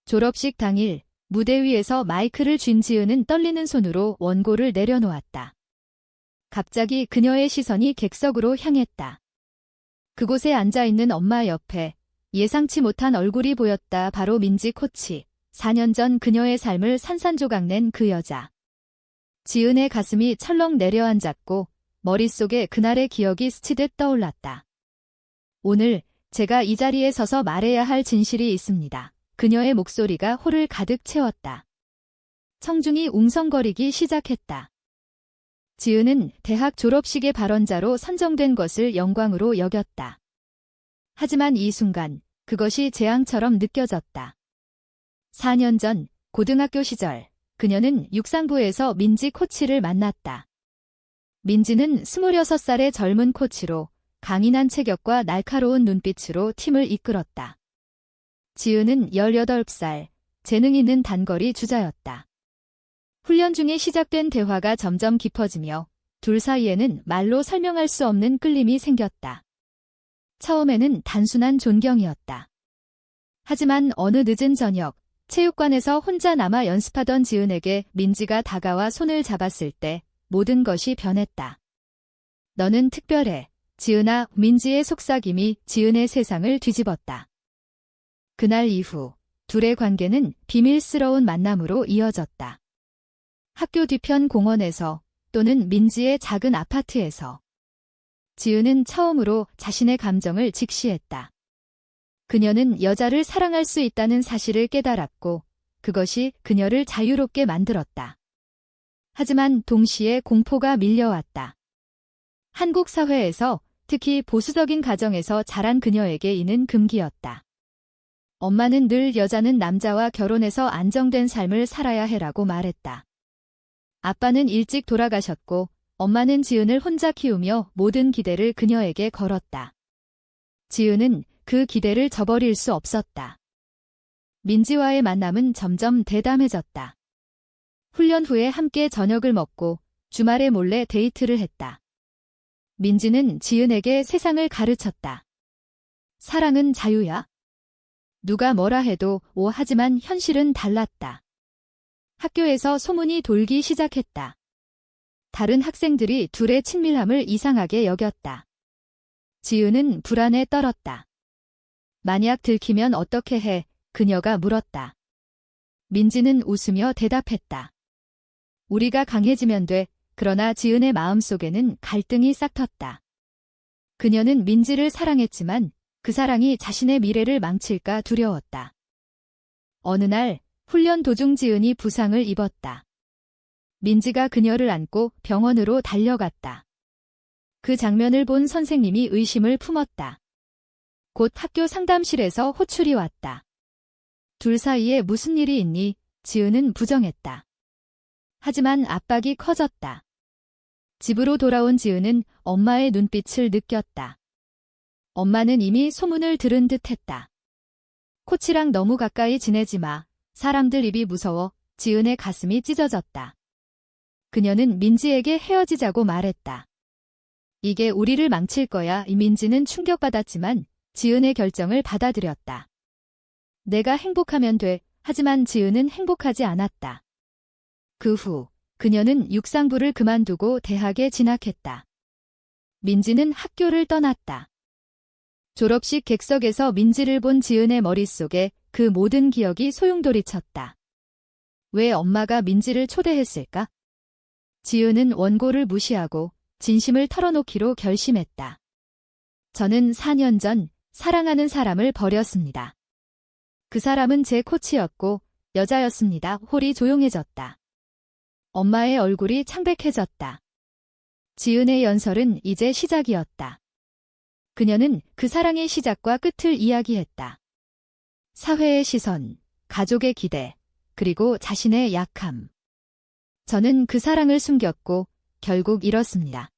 졸업식 당일 무대 위에서 마이크를 쥔 지은은 떨리는 손으로 원고를 내려놓았다. 갑자기 그녀의 시선이 객석으로 향했다. 그곳에 앉아있는 엄마 옆에 예상치 못한 얼굴이 보였다. 바로 민지 코치. 4년 전 그녀의 삶을 산산조각낸 그 여자. 지은의 가슴이 철렁 내려앉았고 머릿속에 그날의 기억이 스치듯 떠올랐다. 오늘 제가 이 자리에 서서 말해야 할 진실이 있습니다. 그녀의 목소리가 홀을 가득 채웠다. 청중이 웅성거리기 시작했다. 지은은 대학 졸업식의 발언자로 선정된 것을 영광으로 여겼다. 하지만 이 순간 그것이 재앙처럼 느껴졌다. 4년 전 고등학교 시절 그녀는 육상부에서 민지 코치를 만났다. 민지는 26살의 젊은 코치로 강인한 체격과 날카로운 눈빛으로 팀을 이끌었다. 지은은 18살, 재능 있는 단거리 주자였다. 훈련 중에 시작된 대화가 점점 깊어지며 둘 사이에는 말로 설명할 수 없는 끌림이 생겼다. 처음에는 단순한 존경이었다. 하지만 어느 늦은 저녁, 체육관에서 혼자 남아 연습하던 지은에게 민지가 다가와 손을 잡았을 때 모든 것이 변했다. 너는 특별해. 지은아, 민지의 속삭임이 지은의 세상을 뒤집었다. 그날 이후 둘의 관계는 비밀스러운 만남으로 이어졌다. 학교 뒤편 공원에서 또는 민지의 작은 아파트에서 지은은 처음으로 자신의 감정을 직시했다. 그녀는 여자를 사랑할 수 있다는 사실을 깨달았고 그것이 그녀를 자유롭게 만들었다. 하지만 동시에 공포가 밀려왔다. 한국 사회에서 특히 보수적인 가정에서 자란 그녀에게 이는 금기였다. 엄마는 늘 여자는 남자와 결혼해서 안정된 삶을 살아야 해라고 말했다. 아빠는 일찍 돌아가셨고 엄마는 지은을 혼자 키우며 모든 기대를 그녀에게 걸었다. 지은은 그 기대를 저버릴 수 없었다. 민지와의 만남은 점점 대담해졌다. 훈련 후에 함께 저녁을 먹고 주말에 몰래 데이트를 했다. 민지는 지은에게 세상을 가르쳤다. 사랑은 자유야. 누가 뭐라 해도 하지만 현실은 달랐다. 학교에서 소문이 돌기 시작했다. 다른 학생들이 둘의 친밀함을 이상하게 여겼다. 지은은 불안에 떨었다. 만약 들키면 어떻게 해? 그녀가 물었다. 민지는 웃으며 대답했다. 우리가 강해지면 돼. 그러나 지은의 마음속에는 갈등이 싹텄다. 그녀는 민지를 사랑했지만 그 사랑이 자신의 미래를 망칠까 두려웠다. 어느 날 훈련 도중 지은이 부상을 입었다. 민지가 그녀를 안고 병원으로 달려갔다. 그 장면을 본 선생님이 의심을 품었다. 곧 학교 상담실에서 호출이 왔다. 둘 사이에 무슨 일이 있니? 지은은 부정했다. 하지만 압박이 커졌다. 집으로 돌아온 지은은 엄마의 눈빛을 느꼈다. 엄마는 이미 소문을 들은 듯했다. 코치랑 너무 가까이 지내지 마. 사람들 입이 무서워. 지은의 가슴이 찢어졌다. 그녀는 민지에게 헤어지자고 말했다. 이게 우리를 망칠 거야. 민지는 충격받았지만 지은의 결정을 받아들였다. 내가 행복하면 돼. 하지만 지은은 행복하지 않았다. 그 후 그녀는 육상부를 그만두고 대학에 진학했다. 민지는 학교를 떠났다. 졸업식 객석에서 민지를 본 지은의 머릿속에 그 모든 기억이 소용돌이쳤다. 왜 엄마가 민지를 초대했을까? 지은은 원고를 무시하고 진심을 털어놓기로 결심했다. 저는 4년 전 사랑하는 사람을 버렸습니다. 그 사람은 제 코치였고 여자였습니다. 홀이 조용해졌다. 엄마의 얼굴이 창백해졌다. 지은의 연설은 이제 시작이었다. 그녀는 그 사랑의 시작과 끝을 이야기했다. 사회의 시선, 가족의 기대, 그리고 자신의 약함. 저는 그 사랑을 숨겼고 결국 잃었습니다.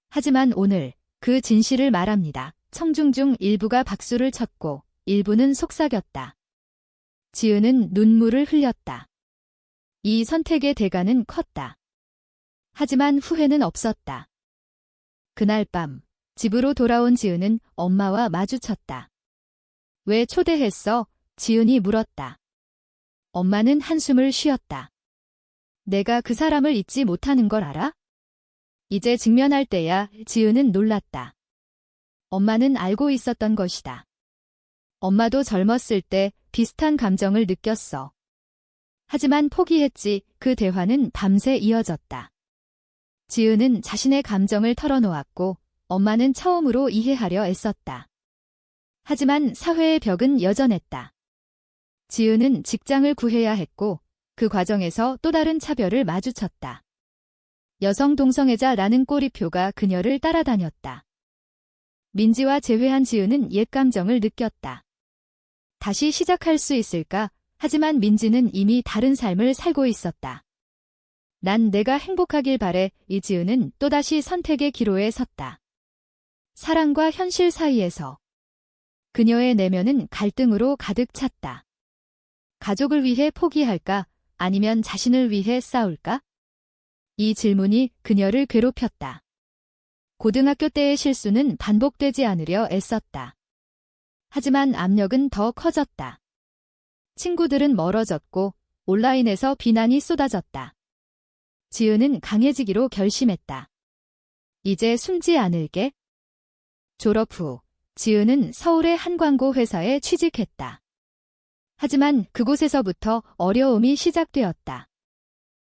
하지만 오늘 그 진실을 말합니다. 청중 중 일부가 박수를 쳤고 일부는 속삭였다. 지은은 눈물을 흘렸다. 이 선택의 대가는 컸다. 하지만 후회는 없었다. 그날 밤 집으로 돌아온 지은은 엄마와 마주쳤다. 왜 초대했어? 지은이 물었다. 엄마는 한숨을 쉬었다. 내가 그 사람을 잊지 못하는 걸 알아? 이제 직면할 때야. 지은은 놀랐다. 엄마는 알고 있었던 것이다. 엄마도 젊었을 때 비슷한 감정을 느꼈어. 하지만 포기했지. 그 대화는 밤새 이어졌다. 지은은 자신의 감정을 털어놓았고 엄마는 처음으로 이해하려 애썼다. 하지만 사회의 벽은 여전했다. 지은은 직장을 구해야 했고 그 과정에서 또 다른 차별을 마주쳤다. 여성 동성애자라는 꼬리표가 그녀를 따라다녔다. 민지와 재회한 지은은 옛 감정을 느꼈다. 다시 시작할 수 있을까? 하지만 민지는 이미 다른 삶을 살고 있었다. 난 내가 행복하길 바래. 이지은은 또다시 선택의 기로에 섰다. 사랑과 현실 사이에서 그녀의 내면은 갈등으로 가득 찼다. 가족을 위해 포기할까? 아니면 자신을 위해 싸울까? 이 질문이 그녀를 괴롭혔다. 고등학교 때의 실수는 반복되지 않으려 애썼다. 하지만 압력은 더 커졌다. 친구들은 멀어졌고 온라인에서 비난이 쏟아졌다. 지은은 강해지기로 결심했다. 이제 숨지 않을게. 졸업 후 지은은 서울의 한 광고 회사에 취직했다. 하지만 그곳에서부터 어려움이 시작되었다.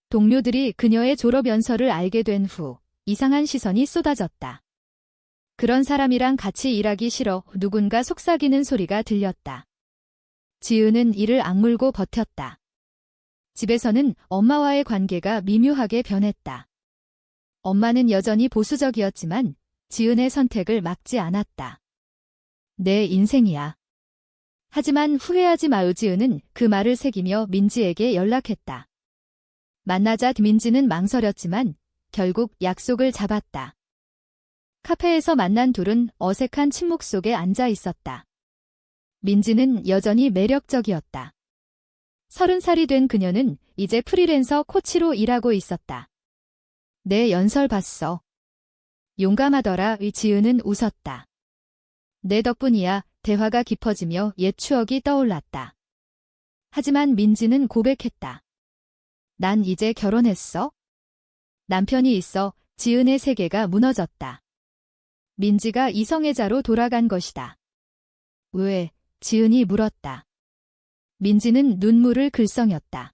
동료들이 그녀의 졸업 연설을 알게 된 후 이상한 시선이 쏟아졌다. 그런 사람이랑 같이 일하기 싫어. 누군가 속삭이는 소리가 들렸다. 지은은 이를 악물고 버텼다. 집에서는 엄마와의 관계가 미묘하게 변했다. 엄마는 여전히 보수적이었지만 지은의 선택을 막지 않았다. 내 인생이야. 하지만 후회하지 마요. 지은은 그 말을 새기며 민지에게 연락했다. 만나자 민지는 망설였지만 결국 약속을 잡았다. 카페에서 만난 둘은 어색한 침묵 속에 앉아 있었다. 민지는 여전히 매력적이었다. 30살이 된 그녀는 이제 프리랜서 코치로 일하고 있었다. 내 연설 봤어. 용감하더라. 지은은 웃었다. 내 덕분이야. 대화가 깊어지며 옛 추억이 떠올랐다. 하지만 민지는 고백했다. 난 이제 결혼했어. 남편이 있어. 지은의 세계가 무너졌다. 민지가 이성애자로 돌아간 것이다. 왜? 지은이 물었다. 민지는 눈물을 글썽였다.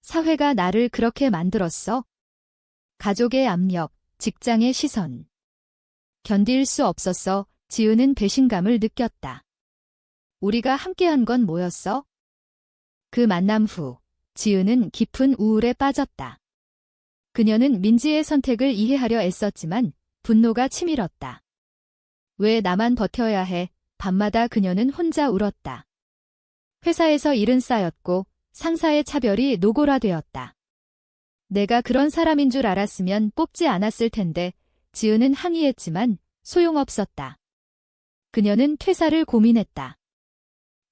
사회가 나를 그렇게 만들었어? 가족의 압력, 직장의 시선. 견딜 수 없었어. 지은은 배신감을 느꼈다. 우리가 함께한 건 뭐였어? 그 만남 후 지은은 깊은 우울에 빠졌다. 그녀는 민지의 선택을 이해하려 애썼지만 분노가 치밀었다. 왜 나만 버텨야 해? 밤마다 그녀는 혼자 울었다. 회사에서 일은 쌓였고 상사의 차별이 노골화되었다. 내가 그런 사람인 줄 알았으면 뽑지 않았을 텐데. 지은은 항의했지만 소용없었다. 그녀는 퇴사를 고민했다.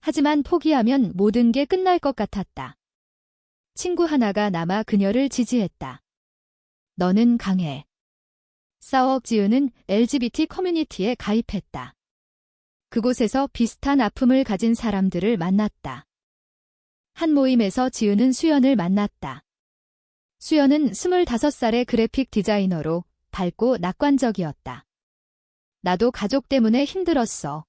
하지만 포기하면 모든 게 끝날 것 같았다. 친구 하나가 남아 그녀를 지지했다. 너는 강해. 싸워. 지은은 LGBT 커뮤니티에 가입했다. 그곳에서 비슷한 아픔을 가진 사람들을 만났다. 한 모임에서 지은은 수연을 만났다. 수연은 25살의 그래픽 디자이너로 밝고 낙관적이었다. 나도 가족 때문에 힘들었어.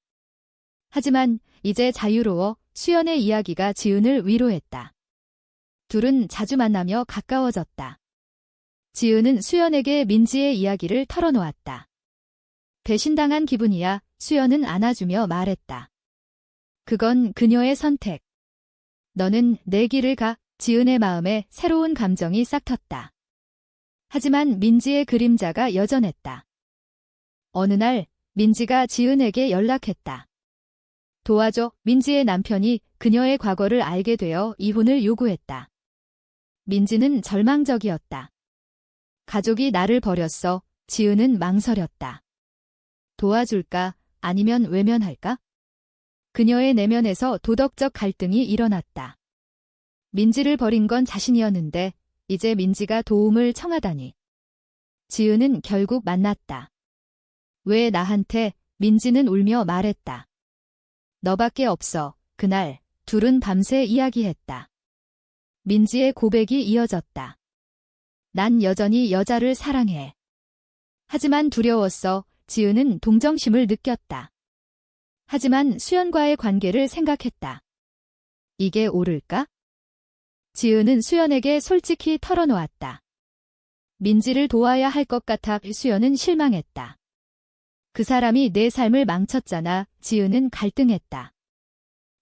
하지만 이제 자유로워. 수연의 이야기가 지은을 위로했다. 둘은 자주 만나며 가까워졌다. 지은은 수연에게 민지의 이야기를 털어놓았다. 배신당한 기분이야. 수연은 안아주며 말했다. 그건 그녀의 선택. 너는 내 길을 가. 지은의 마음에 새로운 감정이 싹텄다. 하지만 민지의 그림자가 여전했다. 어느 날 민지가 지은에게 연락했다. 도와줘. 민지의 남편이 그녀의 과거를 알게 되어 이혼을 요구했다. 민지는 절망적이었다. 가족이 나를 버렸어. 지은은 망설였다. 도와줄까? 아니면 외면할까? 그녀의 내면에서 도덕적 갈등이 일어났다. 민지를 버린 건 자신이었는데 이제 민지가 도움을 청하다니. 지은은 결국 만났다. 왜 나한테? 민지는 울며 말했다. 너밖에 없어. 그날 둘은 밤새 이야기했다. 민지의 고백이 이어졌다. 난 여전히 여자를 사랑해. 하지만 두려웠어. 지은은 동정심을 느꼈다. 하지만 수연과의 관계를 생각했다. 이게 옳을까? 지은은 수연에게 솔직히 털어놓았다. 민지를 도와야 할 것 같아. 수연은 실망했다. 그 사람이 내 삶을 망쳤잖아. 지은은 갈등했다.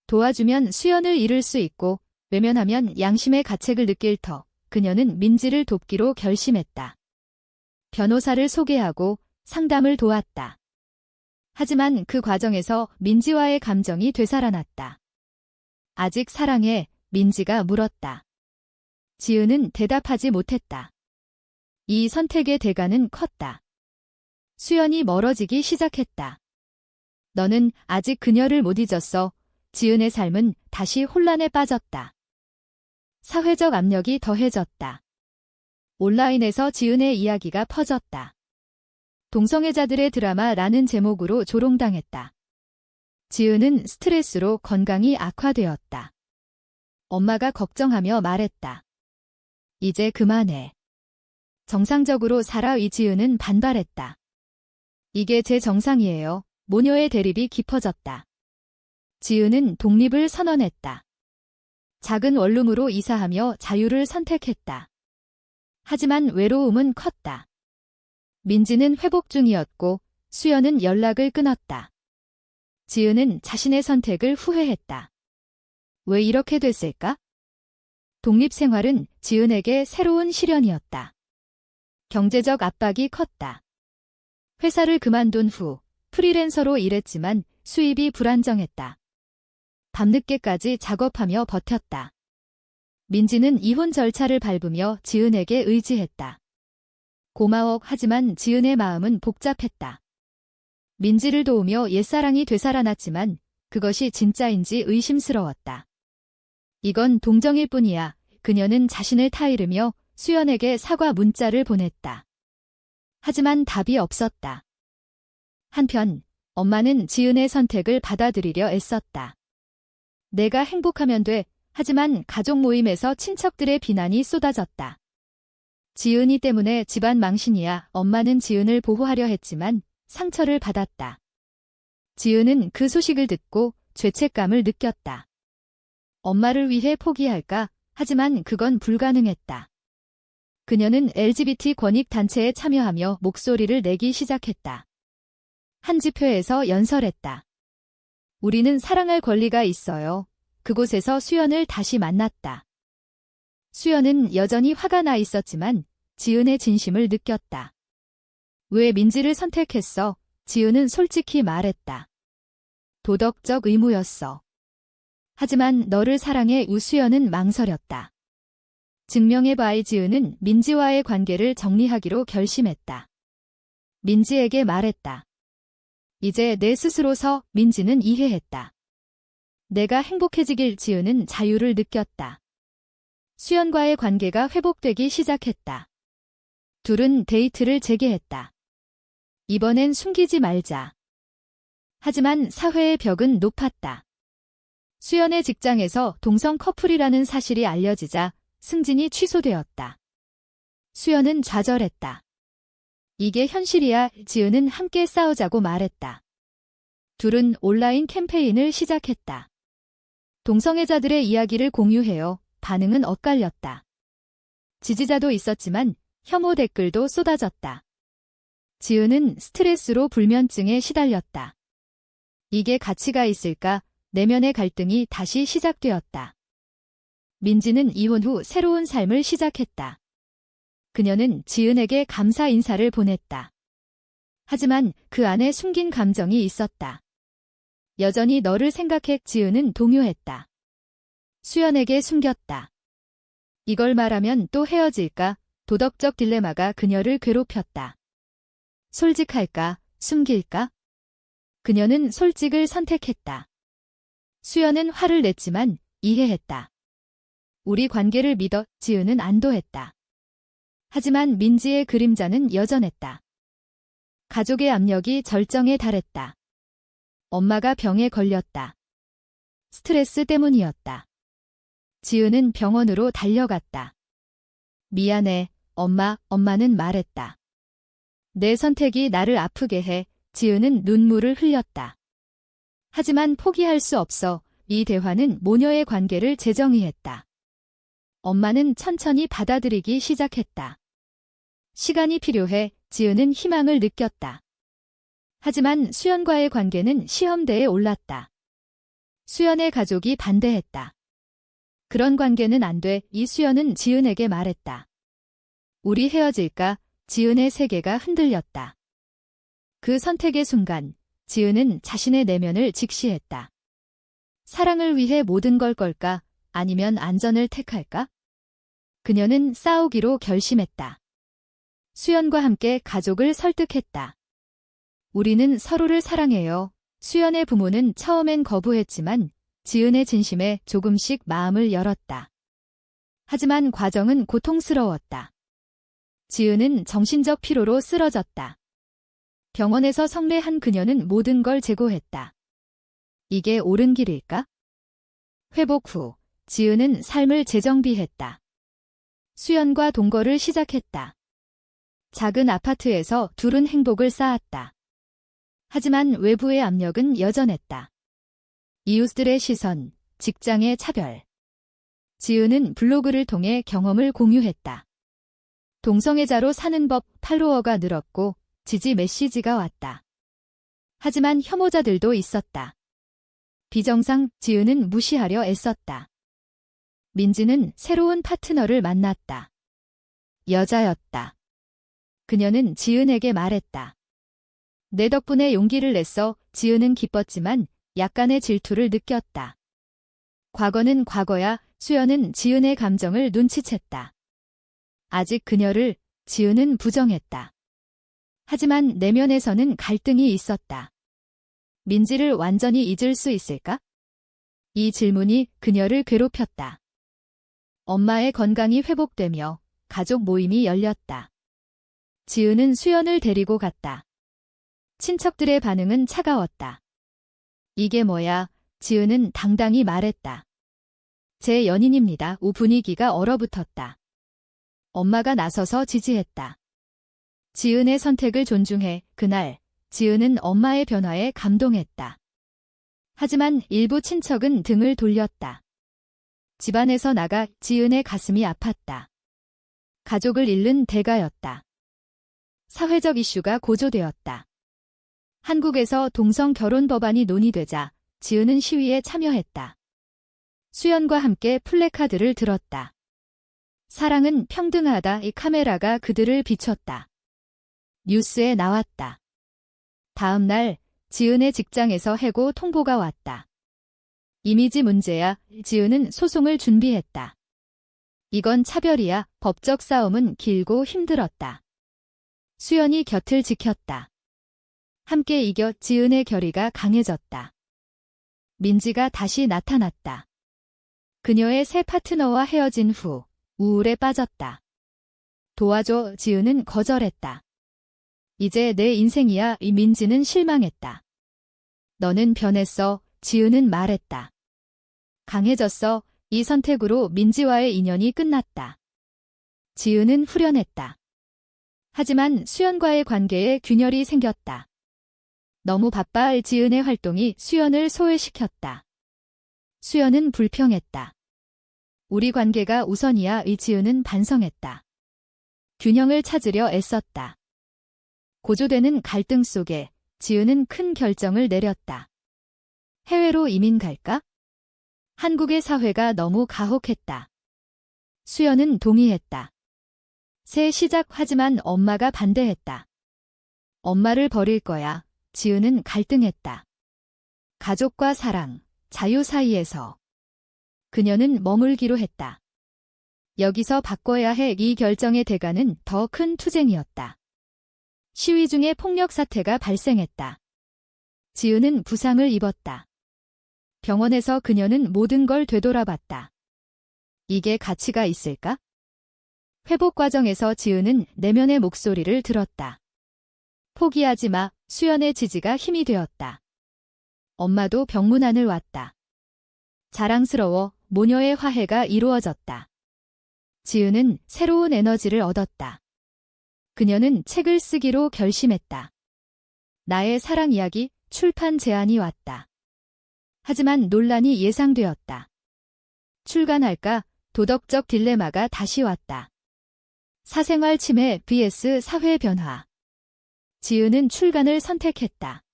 도와주면 수연을 잃을 수 있고 외면하면 양심의 가책을 느낄 터. 그녀는 민지를 돕기로 결심했다. 변호사를 소개하고 상담을 도왔다. 하지만 그 과정에서 민지와의 감정이 되살아났다. 아직 사랑해? 민지가 물었다. 지은은 대답하지 못했다. 이 선택의 대가는 컸다. 수연이 멀어지기 시작했다. 너는 아직 그녀를 못 잊었어. 지은의 삶은 다시 혼란에 빠졌다. 사회적 압력이 더해졌다. 온라인에서 지은의 이야기가 퍼졌다. 동성애자들의 드라마라는 제목으로 조롱당했다. 지은은 스트레스로 건강이 악화되었다. 엄마가 걱정하며 말했다. 이제 그만해. 정상적으로 살아. 이지은은 반발했다. 이게 제 정상이에요. 모녀의 대립이 깊어졌다. 지은은 독립을 선언했다. 작은 원룸으로 이사하며 자유를 선택했다. 하지만 외로움은 컸다. 민지는 회복 중이었고 수연은 연락을 끊었다. 지은은 자신의 선택을 후회했다. 왜 이렇게 됐을까? 독립생활은 지은에게 새로운 시련이었다. 경제적 압박이 컸다. 회사를 그만둔 후 프리랜서로 일했지만 수입이 불안정했다. 밤늦게까지 작업하며 버텼다. 민지는 이혼 절차를 밟으며 지은에게 의지했다. 고마워. 하지만 지은의 마음은 복잡했다. 민지를 도우며 옛사랑이 되살아났지만 그것이 진짜인지 의심스러웠다. 이건 동정일 뿐이야. 그녀는 자신을 타이르며 수연에게 사과 문자를 보냈다. 하지만 답이 없었다. 한편 엄마는 지은의 선택을 받아들이려 애썼다. 내가 행복하면 돼. 하지만 가족 모임에서 친척들의 비난이 쏟아졌다. 지은이 때문에 집안 망신이야. 엄마는 지은을 보호하려 했지만 상처를 받았다. 지은은 그 소식을 듣고 죄책감을 느꼈다. 엄마를 위해 포기할까? 하지만 그건 불가능했다. 그녀는 LGBT 권익단체에 참여하며 목소리를 내기 시작했다. 한 집회에서 연설했다. 우리는 사랑할 권리가 있어요. 그곳에서 수연을 다시 만났다. 수연은 여전히 화가 나 있었지만 지은의 진심을 느꼈다. 왜 민지를 선택했어? 지은은 솔직히 말했다. 도덕적 의무였어. 하지만 너를 사랑해. 우수연은 망설였다. 증명해봐. 지은은 민지와의 관계를 정리하기로 결심했다. 민지에게 말했다. 이제 내 스스로서. 민지는 이해했다. 내가 행복해지길. 지은은 자유를 느꼈다. 수연과의 관계가 회복되기 시작했다. 둘은 데이트를 재개했다. 이번엔 숨기지 말자. 하지만 사회의 벽은 높았다. 수연의 직장에서 동성 커플이라는 사실이 알려지자 승진이 취소되었다. 수연은 좌절했다. 이게 현실이야. 지은은 함께 싸우자고 말했다. 둘은 온라인 캠페인을 시작했다. 동성애자들의 이야기를 공유해요. 반응은 엇갈렸다. 지지자도 있었지만 혐오 댓글도 쏟아졌다. 지은은 스트레스로 불면증에 시달렸다. 이게 가치가 있을까? 내면의 갈등이 다시 시작되었다. 민지는 이혼 후 새로운 삶을 시작했다. 그녀는 지은에게 감사 인사를 보냈다. 하지만 그 안에 숨긴 감정이 있었다. 여전히 너를 생각해. 지은은 동요했다. 수연에게 숨겼다. 이걸 말하면 또 헤어질까? 도덕적 딜레마가 그녀를 괴롭혔다. 솔직할까? 숨길까? 그녀는 솔직을 선택했다. 수연은 화를 냈지만 이해했다. 우리 관계를 믿어. 지은은 안도했다. 하지만 민지의 그림자는 여전했다. 가족의 압력이 절정에 달했다. 엄마가 병에 걸렸다. 스트레스 때문이었다. 지은은 병원으로 달려갔다. 미안해, 엄마는 말했다. 내 선택이 나를 아프게 해. 지은은 눈물을 흘렸다. 하지만 포기할 수 없어. 이 대화는 모녀의 관계를 재정의했다. 엄마는 천천히 받아들이기 시작했다. 시간이 필요해. 지은은 희망을 느꼈다. 하지만 수연과의 관계는 시험대에 올랐다. 수연의 가족이 반대했다. 그런 관계는 안 돼. 이수연은 지은에게 말했다. 우리 헤어질까? 지은의 세계가 흔들렸다. 그 선택의 순간, 지은은 자신의 내면을 직시했다. 사랑을 위해 모든 걸 걸까? 아니면 안전을 택할까? 그녀는 싸우기로 결심했다. 수연과 함께 가족을 설득했다. 우리는 서로를 사랑해요. 수연의 부모는 처음엔 거부했지만 지은의 진심에 조금씩 마음을 열었다. 하지만 과정은 고통스러웠다. 지은은 정신적 피로로 쓰러졌다. 병원에서 성례한 그녀는 모든 걸 재고했다. 이게 옳은 길일까? 회복 후 지은은 삶을 재정비했다. 수연과 동거를 시작했다. 작은 아파트에서 둘은 행복을 쌓았다. 하지만 외부의 압력은 여전했다. 이웃들의 시선, 직장의 차별. 지은은 블로그를 통해 경험을 공유했다. 동성애자로 사는 법 팔로워가 늘었고 지지 메시지가 왔다. 하지만 혐오자들도 있었다. 비정상 지은은 무시하려 애썼다. 민지는 새로운 파트너를 만났다. 여자였다. 그녀는 지은에게 말했다. 내 덕분에 용기를 냈어. 지은은 기뻤지만 약간의 질투를 느꼈다. 과거는 과거야. 수연은 지은의 감정을 눈치챘다. 아직 그녀를 지은은 부정했다. 하지만 내면에서는 갈등이 있었다. 민지를 완전히 잊을 수 있을까? 이 질문이 그녀를 괴롭혔다. 엄마의 건강이 회복되며 가족 모임이 열렸다. 지은은 수연을 데리고 갔다. 친척들의 반응은 차가웠다. 이게 뭐야? 지은은 당당히 말했다. 제 연인입니다. 분위기가 얼어붙었다. 엄마가 나서서 지지했다. 지은의 선택을 존중해. 그날 지은은 엄마의 변화에 감동했다. 하지만 일부 친척은 등을 돌렸다. 집안에서 나가 지은의 가슴이 아팠다. 가족을 잃는 대가였다. 사회적 이슈가 고조되었다. 한국에서 동성 결혼 법안이 논의되자 지은은 시위에 참여했다. 수연과 함께 플래카드를 들었다. 사랑은 평등하다. 이 카메라가 그들을 비췄다. 뉴스에 나왔다. 다음 날 지은의 직장에서 해고 통보가 왔다. 이미지 문제야. 지은은 소송을 준비했다. 이건 차별이야. 법적 싸움은 길고 힘들었다. 수연이 곁을 지켰다. 함께 이겨 지은의 결의가 강해졌다. 민지가 다시 나타났다. 그녀의 새 파트너와 헤어진 후 우울에 빠졌다. 도와줘. 지은은 거절했다. 이제 내 인생이야. 이 민지는 실망했다. 너는 변했어. 지은은 말했다. 강해졌어. 이 선택으로 민지와의 인연이 끝났다. 지은은 후련했다. 하지만 수연과의 관계에 균열이 생겼다. 너무 바빠. 지은의 활동이 수연을 소외시켰다. 수연은 불평했다. 우리 관계가 우선이야. 지은은 반성했다. 균형을 찾으려 애썼다. 고조되는 갈등 속에 지은은 큰 결정을 내렸다. 해외로 이민 갈까? 한국의 사회가 너무 가혹했다. 수연은 동의했다. 새 시작. 하지만 엄마가 반대했다. 엄마를 버릴 거야. 지은은 갈등했다. 가족과 사랑, 자유 사이에서 그녀는 머물기로 했다. 여기서 바꿔야 해. 이 결정의 대가는 더 큰 투쟁이었다. 시위 중에 폭력 사태가 발생했다. 지은은 부상을 입었다. 병원에서 그녀는 모든 걸 되돌아봤다. 이게 가치가 있을까? 회복 과정에서 지은은 내면의 목소리를 들었다. 포기하지 마. 수연의 지지가 힘이 되었다. 엄마도 병문안을 왔다. 자랑스러워. 모녀의 화해가 이루어졌다. 지은은 새로운 에너지를 얻었다. 그녀는 책을 쓰기로 결심했다. 나의 사랑 이야기 출판 제안이 왔다. 하지만 논란이 예상되었다. 출간할까? 도덕적 딜레마가 다시 왔다. 사생활 침해 vs 사회 변화. 지은은 출간을 선택했다.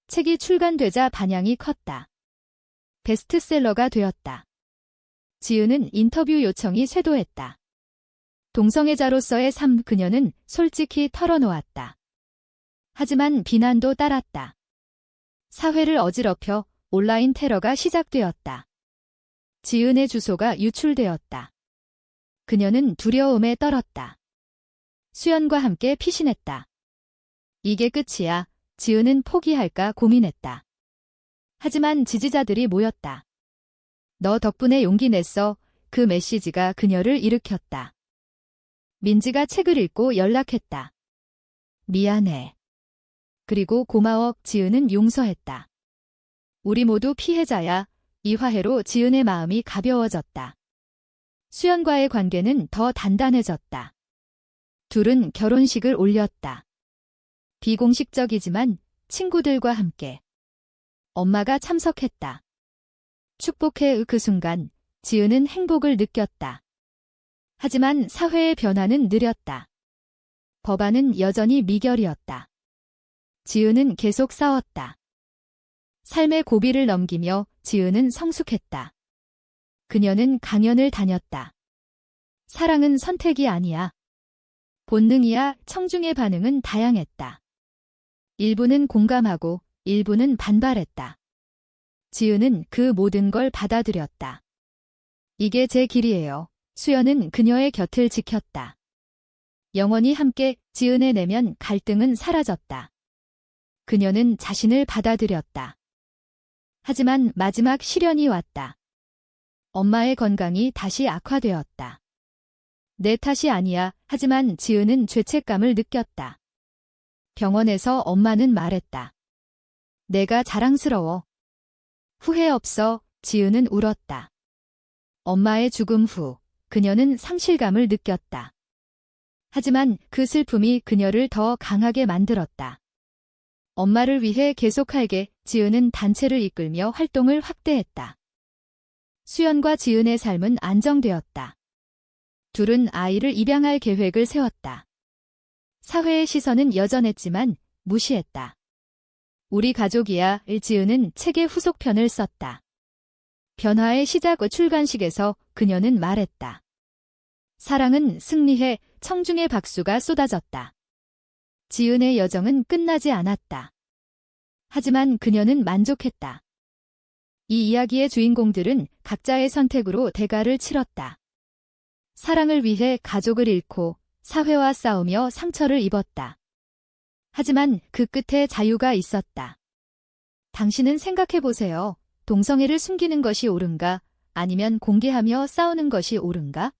책이 출간되자 반향이 컸다. 베스트셀러가 되었다. 지은은 인터뷰 요청이 쇄도했다. 동성애자로서의 삶 그녀는 솔직히 털어놓았다. 하지만 비난도 따랐다. 사회를 어지럽혀 온라인 테러가 시작되었다. 지은의 주소가 유출되었다. 그녀는 두려움에 떨었다. 수연과 함께 피신했다. 이게 끝이야. 지은은 포기할까 고민했다. 하지만 지지자들이 모였다. 너 덕분에 용기 냈어. 그 메시지가 그녀를 일으켰다. 민지가 책을 읽고 연락했다. 미안해. 그리고 고마워. 지은은 용서했다. 우리 모두 피해자야. 이 화해로 지은의 마음이 가벼워졌다. 수연과의 관계는 더 단단해졌다. 둘은 결혼식을 올렸다. 비공식적이지만 친구들과 함께. 엄마가 참석했다. 축복의 그 순간 지은은 행복을 느꼈다. 하지만 사회의 변화는 느렸다. 법안은 여전히 미결이었다. 지은은 계속 싸웠다. 삶의 고비를 넘기며 지은은 성숙했다. 그녀는 강연을 다녔다. 사랑은 선택이 아니야. 본능이야. 청중의 반응은 다양했다. 일부는 공감하고 일부는 반발했다. 지은은 그 모든 걸 받아들였다. 이게 제 길이에요. 수연은 그녀의 곁을 지켰다. 영원히 함께. 지은의 내면 갈등은 사라졌다. 그녀는 자신을 받아들였다. 하지만 마지막 시련이 왔다. 엄마의 건강이 다시 악화되었다. 내 탓이 아니야. 하지만 지은은 죄책감을 느꼈다. 병원에서 엄마는 말했다. 내가 자랑스러워. 후회 없어. 지은은 울었다. 엄마의 죽음 후 그녀는 상실감을 느꼈다. 하지만 그 슬픔이 그녀를 더 강하게 만들었다. 엄마를 위해 계속할게. 지은은 단체를 이끌며 활동을 확대했다. 수연과 지은의 삶은 안정되었다. 둘은 아이를 입양할 계획을 세웠다. 사회의 시선은 여전했지만 무시했다. 우리 가족이야. 지은은 책의 후속편을 썼다. 변화의 시작. 출간식에서 그녀는 말했다. 사랑은 승리해. 청중의 박수가 쏟아졌다. 지은의 여정은 끝나지 않았다. 하지만 그녀는 만족했다. 이 이야기의 주인공들은 각자의 선택으로 대가를 치렀다. 사랑을 위해 가족을 잃고 사회와 싸우며 상처를 입었다. 하지만 그 끝에 자유가 있었다. 당신은 생각해보세요. 동성애를 숨기는 것이 옳은가? 아니면 공개하며 싸우는 것이 옳은가?